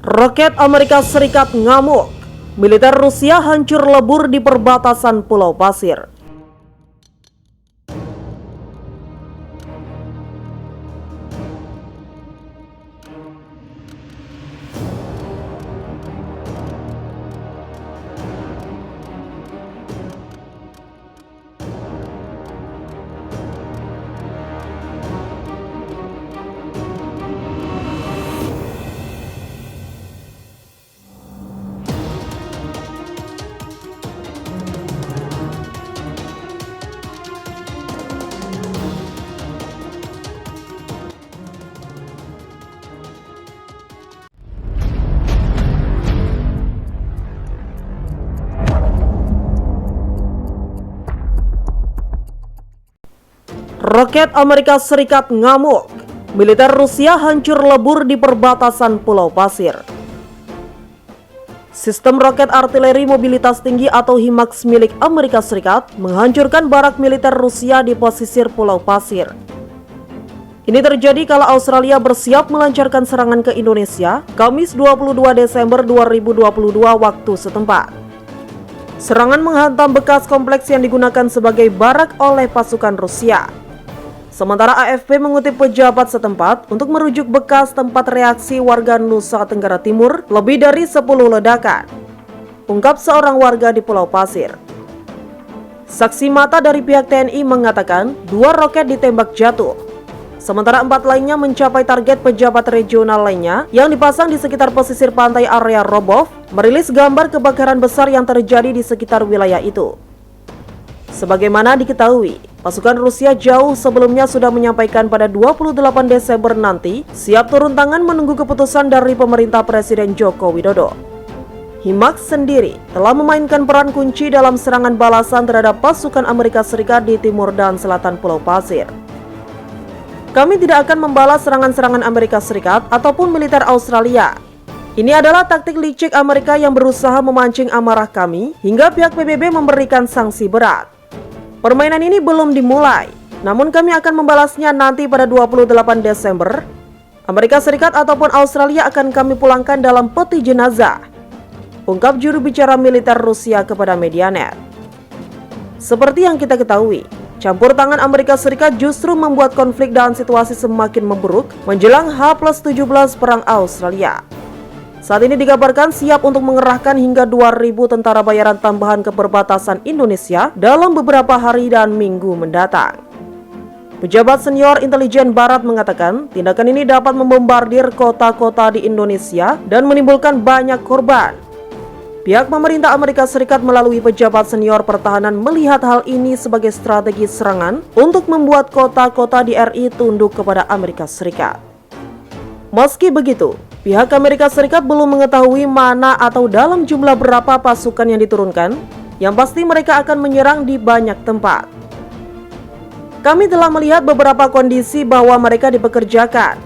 Roket Amerika Serikat ngamuk, militer Rusia hancur lebur di perbatasan Pulau Pasir. Roket Amerika Serikat ngamuk, militer Rusia hancur lebur di perbatasan Pulau Pasir. Sistem roket artileri mobilitas tinggi atau HIMARS milik Amerika Serikat menghancurkan barak militer Rusia di pesisir Pulau Pasir. Ini terjadi kala Australia bersiap melancarkan serangan ke Indonesia Kamis 22 Desember 2022 waktu setempat. Serangan menghantam bekas kompleks yang digunakan sebagai barak oleh pasukan Rusia. Sementara AFP mengutip pejabat setempat untuk merujuk bekas tempat reaksi warga Nusa Tenggara Timur lebih dari 10 ledakan, ungkap seorang warga di Pulau Pasir. Saksi mata dari pihak TNI mengatakan 2 roket ditembak jatuh, sementara 4 lainnya mencapai target. Pejabat regional lainnya yang dipasang di sekitar pesisir pantai area Robov merilis gambar kebakaran besar yang terjadi di sekitar wilayah itu. Sebagaimana diketahui, pasukan Rusia jauh sebelumnya sudah menyampaikan pada 28 Desember nanti siap turun tangan menunggu keputusan dari pemerintah Presiden Joko Widodo. HIMARS sendiri telah memainkan peran kunci dalam serangan balasan terhadap pasukan Amerika Serikat di timur dan selatan Pulau Pasir. Kami tidak akan membalas serangan-serangan Amerika Serikat ataupun militer Australia. Ini adalah taktik licik Amerika yang berusaha memancing amarah kami hingga pihak PBB memberikan sanksi berat. Permainan ini belum dimulai, namun kami akan membalasnya nanti pada 28 Desember. Amerika Serikat ataupun Australia akan kami pulangkan dalam peti jenazah, ungkap juru bicara militer Rusia kepada Medianet. Seperti yang kita ketahui, campur tangan Amerika Serikat justru membuat konflik dan situasi semakin memburuk menjelang H+17 Perang Australia. Saat ini dikabarkan siap untuk mengerahkan hingga 2.000 tentara bayaran tambahan ke perbatasan Indonesia dalam beberapa hari dan minggu mendatang. Pejabat senior intelijen Barat mengatakan tindakan ini dapat membombardir kota-kota di Indonesia dan menimbulkan banyak korban. Pihak pemerintah Amerika Serikat melalui pejabat senior pertahanan melihat hal ini sebagai strategi serangan untuk membuat kota-kota di RI tunduk kepada Amerika Serikat. Meski begitu, pihak Amerika Serikat belum mengetahui mana atau dalam jumlah berapa pasukan yang diturunkan, yang pasti mereka akan menyerang di banyak tempat. Kami telah melihat beberapa kondisi bahwa mereka dipekerjakan,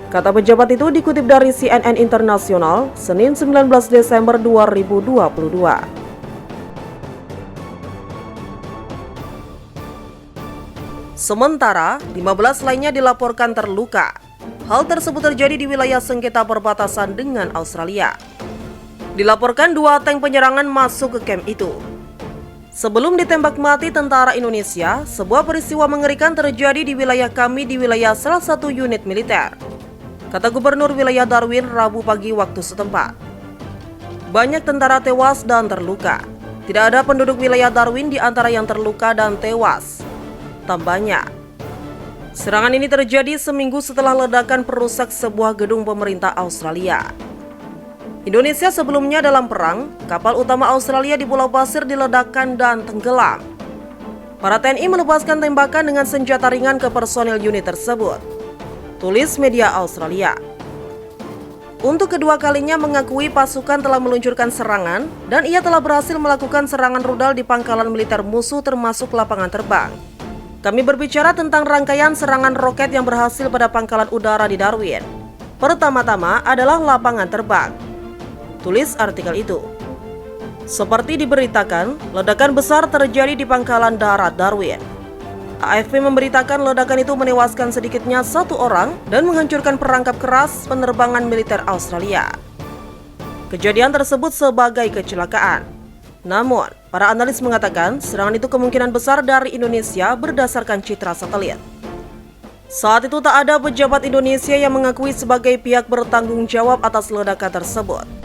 kata pejabat itu dikutip dari CNN Internasional, Senin 19 Desember 2022. Sementara, 15 lainnya dilaporkan terluka. Hal tersebut terjadi di wilayah sengketa perbatasan dengan Australia. Dilaporkan 2 tank penyerangan masuk ke kamp itu. Sebelum ditembak mati tentara Indonesia, sebuah peristiwa mengerikan terjadi di wilayah kami di wilayah salah satu unit militer, kata Gubernur wilayah Darwin Rabu pagi waktu setempat. Banyak tentara tewas dan terluka. Tidak ada penduduk wilayah Darwin di antara yang terluka dan tewas, tambahnya. Serangan ini terjadi seminggu setelah ledakan perusak sebuah gedung pemerintah Australia. Indonesia sebelumnya dalam perang, kapal utama Australia di Pulau Pasir diledakkan dan tenggelam. Para TNI melepaskan tembakan dengan senjata ringan ke personil unit tersebut, tulis media Australia. Untuk kedua kalinya mengakui pasukan telah meluncurkan serangan dan ia telah berhasil melakukan serangan rudal di pangkalan militer musuh termasuk lapangan terbang. Kami berbicara tentang rangkaian serangan roket yang berhasil pada pangkalan udara di Darwin. Pertama-tama adalah lapangan terbang, tulis artikel itu. Seperti diberitakan, ledakan besar terjadi di pangkalan darat Darwin. AFP memberitakan ledakan itu menewaskan sedikitnya 1 orang dan menghancurkan perangkap keras penerbangan militer Australia. kejadian tersebut sebagai kecelakaan. Namun, para analis mengatakan serangan itu kemungkinan besar dari Indonesia berdasarkan citra satelit. Saat itu tak ada pejabat Indonesia yang mengakui sebagai pihak bertanggung jawab atas ledakan tersebut.